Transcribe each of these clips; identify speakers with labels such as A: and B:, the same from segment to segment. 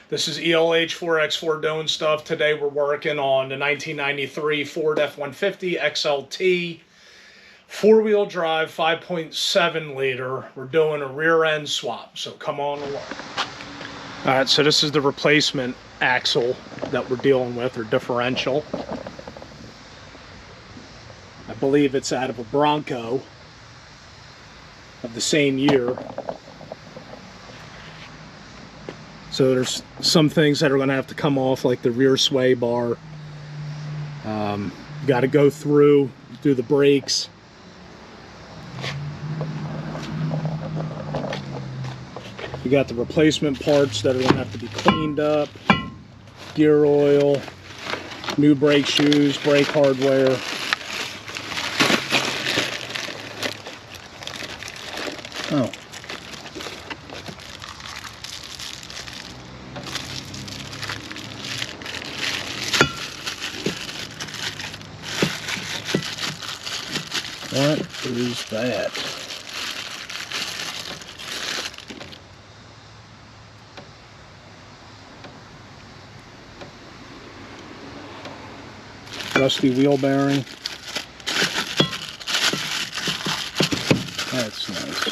A: This is ELH4X4 doing stuff. Today we're working on the 1993 Ford F150 XLT, four-wheel drive, 5.7 liter. We're doing a rear end swap, so come on along. All right, so this is the replacement axle that we're dealing with, or differential. I believe it's out of a Bronco of the same year. So there's some things that are going to have to come off, like the rear sway bar. You got to go through, do the brakes. You got the replacement parts that are going to have to be cleaned up. Gear oil, new brake shoes, brake hardware. Oh. What is that? Rusty wheel bearing. That's nice.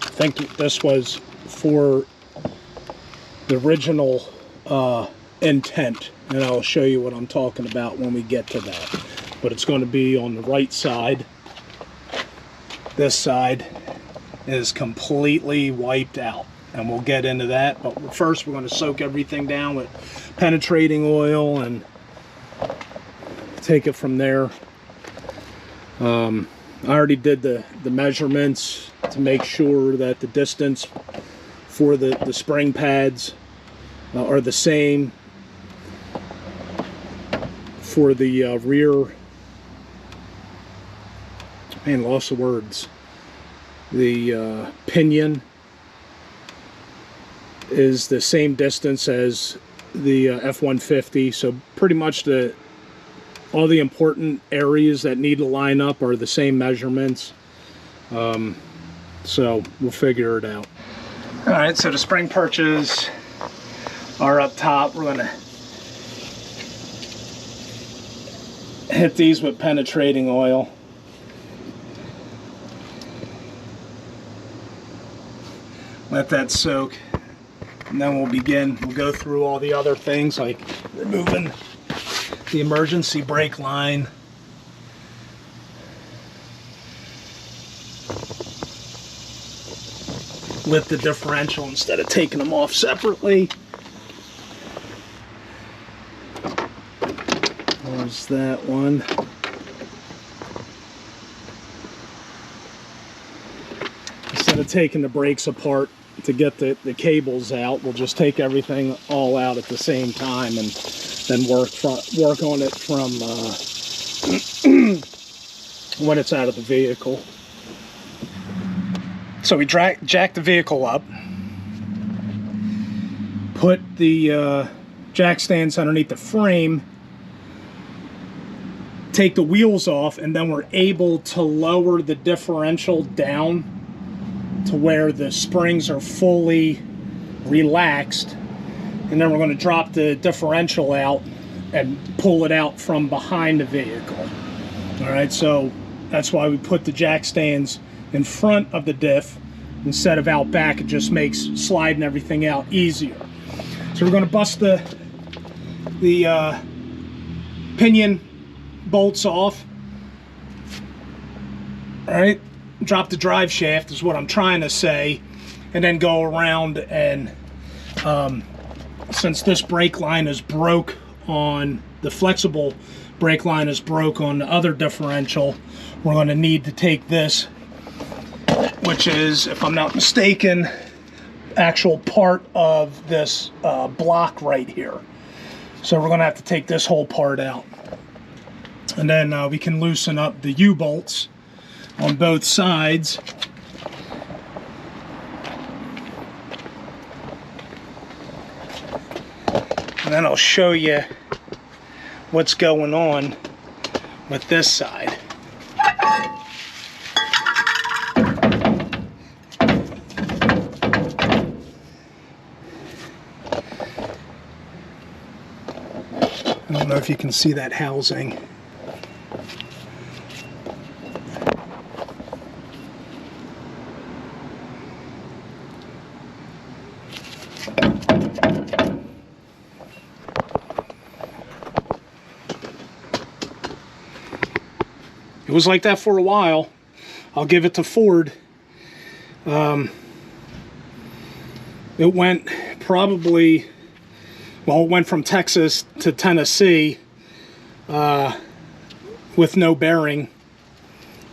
A: I think this was for the original intent, and I'll show you what I'm talking about when we get to that. But it's going to be on the right side. This side is completely wiped out, and we'll get into that. But first we're going to soak everything down with penetrating oil and take it from there. I already did the measurements to make sure that the distance for the spring pads are the same for the rear. Man, lost of words. The pinion is the same distance as the F150, so pretty much all the important areas that need to line up are the same measurements. So we'll figure it out. All right, so the spring perches are up top. We're gonna hit these with penetrating oil. Let that soak, and then we'll begin. We'll go through all the other things, like removing the emergency brake line. Lift the differential instead of taking them off separately. There's that one. Instead of taking the brakes apart to get the cables out, we'll just take everything all out at the same time and then work on it from when it's out of the vehicle. So we jack the vehicle up, put the jack stands underneath the frame, take the wheels off, and then we're able to lower the differential down to where the springs are fully relaxed, and then we're going to drop the differential out and pull it out from behind the vehicle. All right, so that's why we put the jack stands in front of the diff instead of out back. It just makes sliding everything out easier. So we're going to bust the pinion bolts off. All right, drop the drive shaft is what I'm trying to say, and then go around and since this brake line is broke on the flexible brake line is broke on the other differential, we're going to need to take this, which is, if I'm not mistaken, actual part of this block right here. So we're going to have to take this whole part out, and then we can loosen up the U-bolts on both sides. And then I'll show you what's going on with this side. I don't know if you can see that housing. It was like that for a while. I'll give it to Ford. It went probably, well, it went from Texas to Tennessee with no bearing,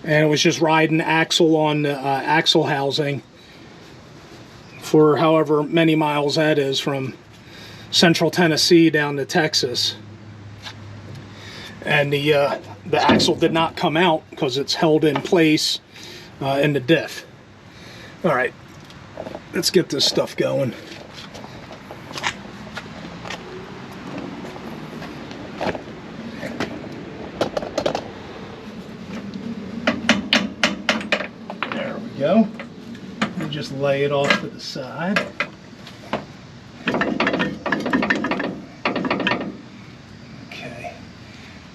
A: and it was just riding axle on axle housing for however many miles that is from central Tennessee down to Texas. And the axle did not come out because it's held in place in the diff. All right, let's get this stuff going. There we go. And just lay it off to the side. Okay,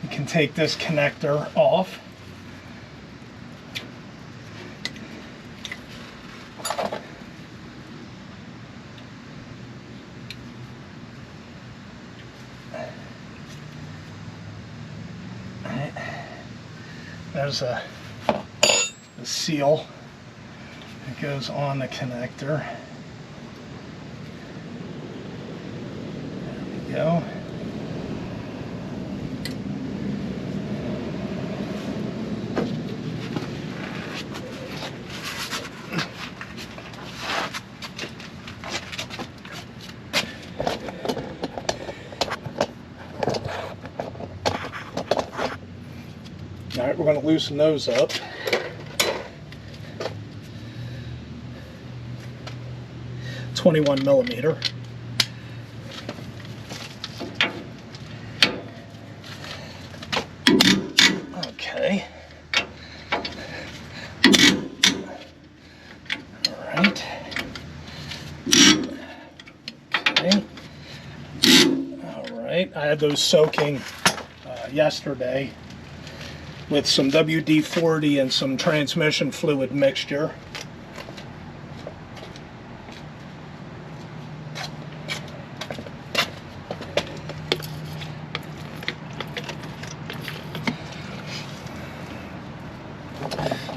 A: you can take this connector off. There's a seal that goes on the connector. There we go. All right, we're going to loosen those up. .21 millimeter. Okay. All right. Okay. All right. I had those soaking yesterday with some WD-40 and some transmission fluid mixture.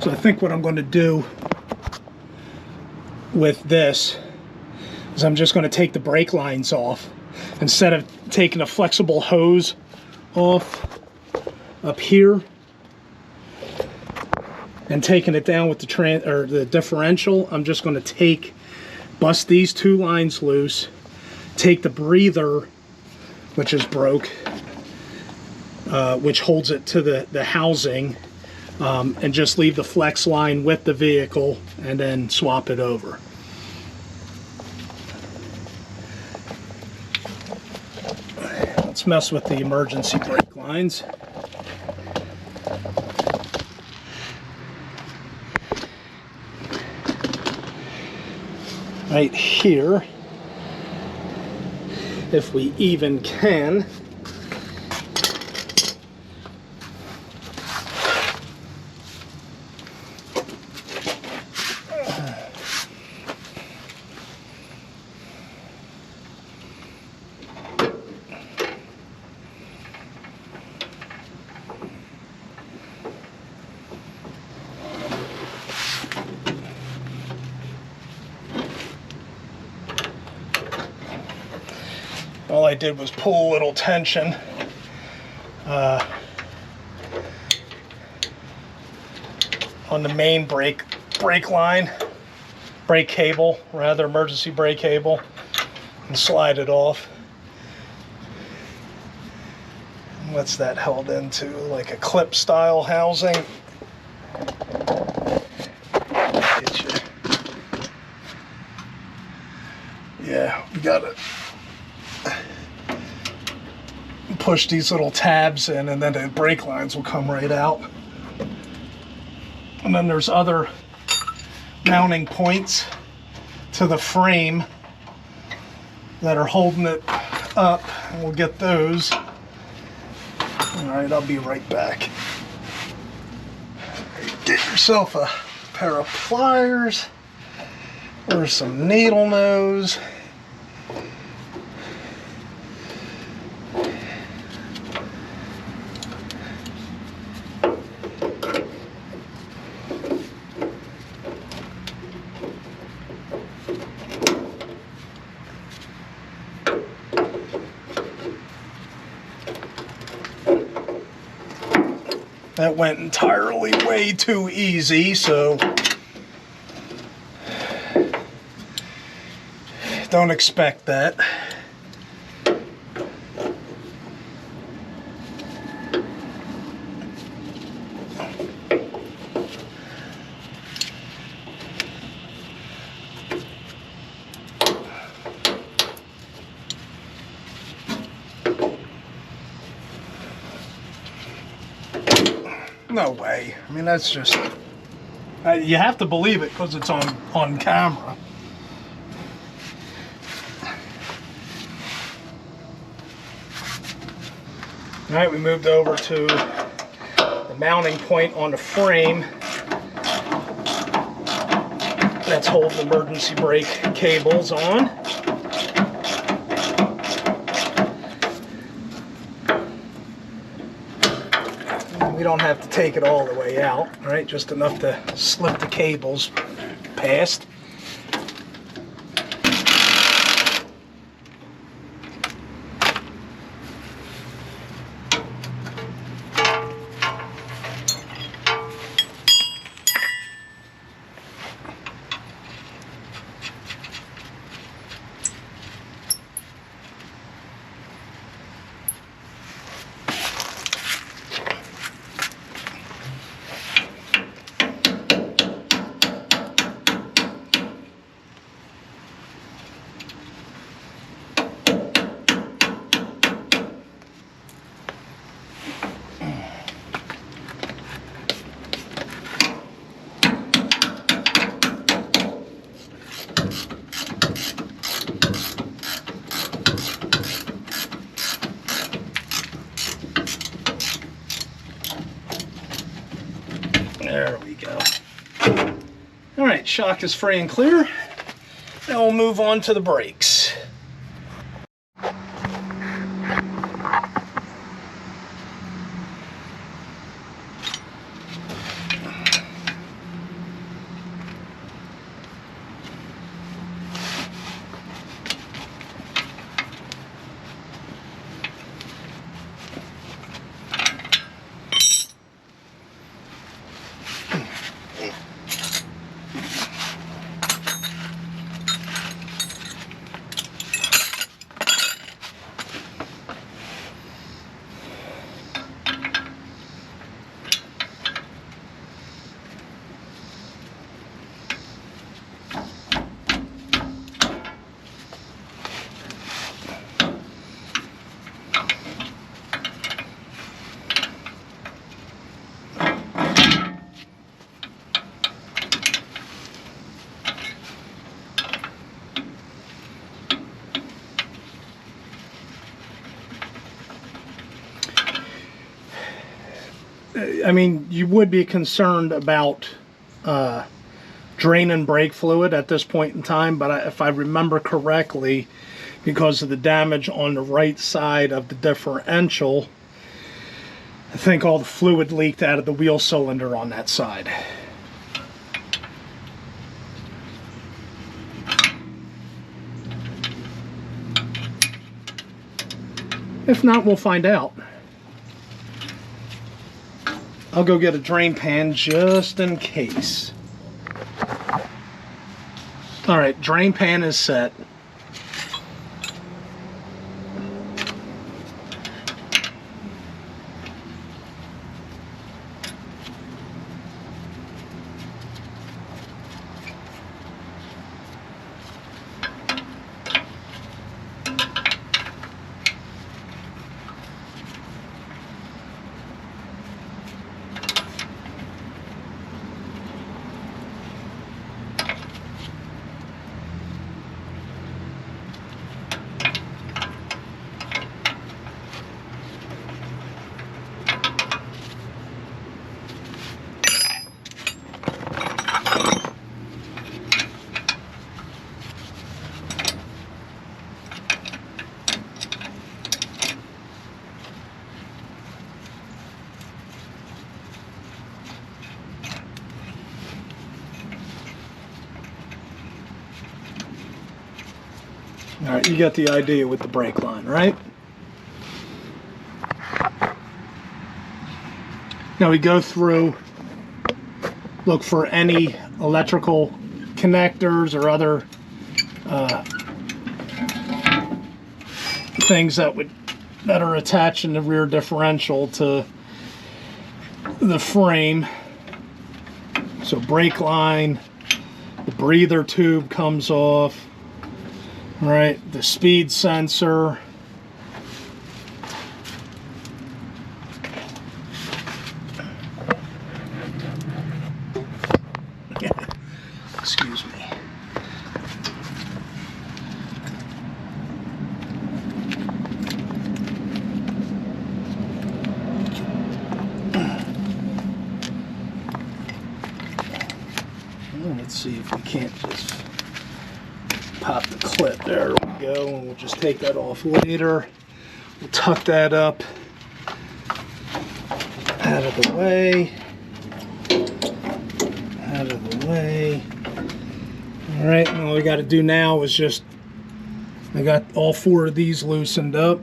A: So I think what I'm going to do with this is I'm just going to take the brake lines off. Instead of taking a flexible hose off up here and taking it down with the differential, I'm just going to bust these two lines loose, take the breather, which is broke, which holds it to the housing, and just leave the flex line with the vehicle and then swap it over. Let's mess with the emergency brake lines. Right here, if we even can. All I did was pull a little tension on the main brake cable, rather, emergency brake cable, and slide it off. And what's that held into? Like a clip style housing. Get you. Yeah, we got it. push these little tabs in, and then the brake lines will come right out. And then there's other mounting points to the frame that are holding it up, and we'll get those. All right, I'll be right back. Get yourself a pair of pliers or some needle nose. That went entirely way too easy, so don't expect that. No way. I mean, that's just... you have to believe it because it's on camera. All right, we moved over to the mounting point on the frame that's holding emergency brake cables on. We don't have to take it all the way out, right? Just enough to slip the cables past. There we go. All right, shock is free and clear. Now we'll move on to the brakes. I mean, you would be concerned about draining brake fluid at this point in time, but if I remember correctly, because of the damage on the right side of the differential, I think all the fluid leaked out of the wheel cylinder on that side. If not, we'll find out. I'll go get a drain pan just in case. All right, drain pan is set. All right, you got the idea with the brake line, right? Now we go through, look for any electrical connectors or other things that are attached in the rear differential to the frame. So brake line, the breather tube comes off, right? The speed sensor. Excuse me. Let's see if we can't just pop the clip. There we go, and we'll just take that off later. We'll tuck that up out of the way. Out of the way. All right, and all we got to do now is just, I got all 4 of these loosened up.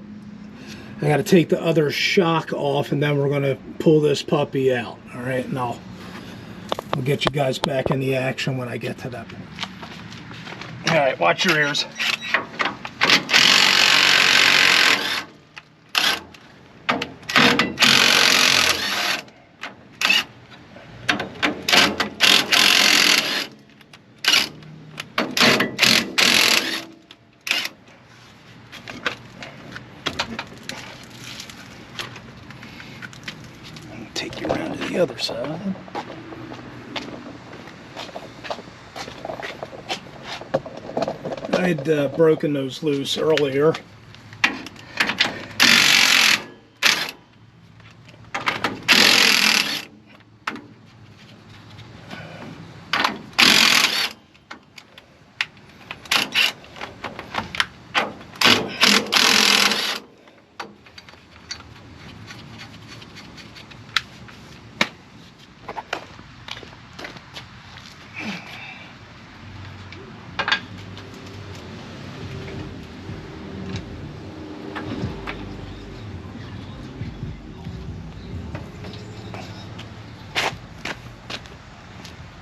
A: I got to take the other shock off, and then we're going to pull this puppy out. All right, and I'll get you guys back in the action when I get to that. All right, watch your ears. Take you around to the other side. I had broken those loose earlier.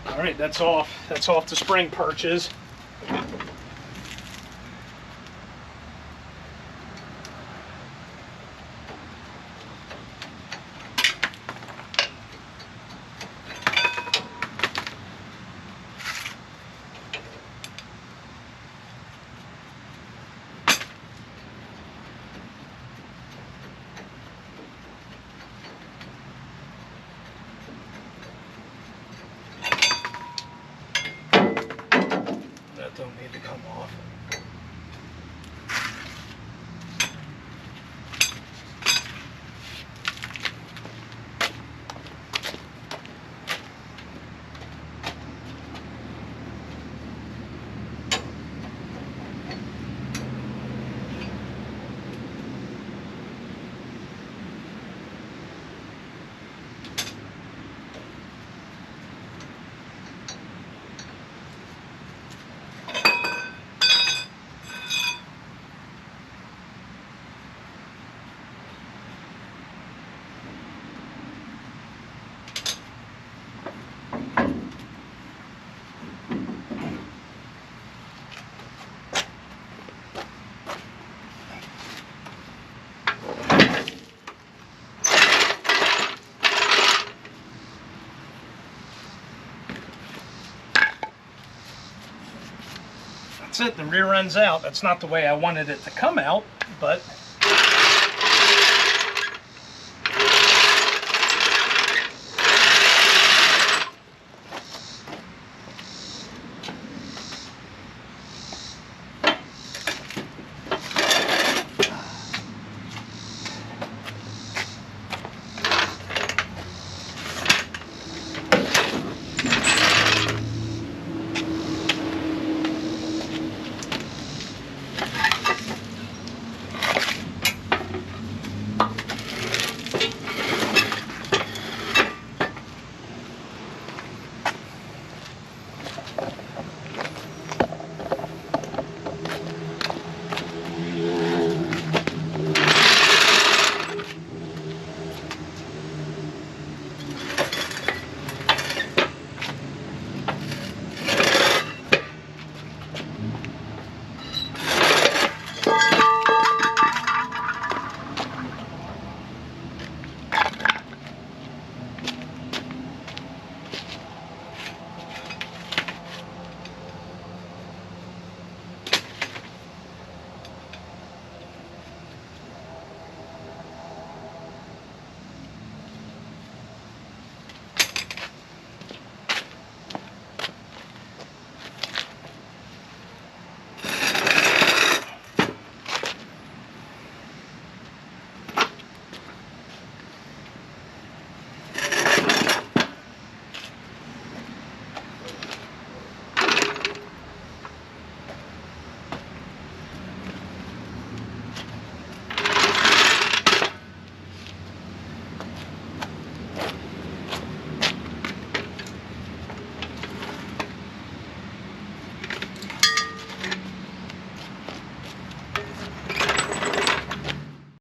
A: All right, that's off. That's off the spring perches. Don't need to come off. That's it, the rear end's out. That's not the way I wanted it to come out, but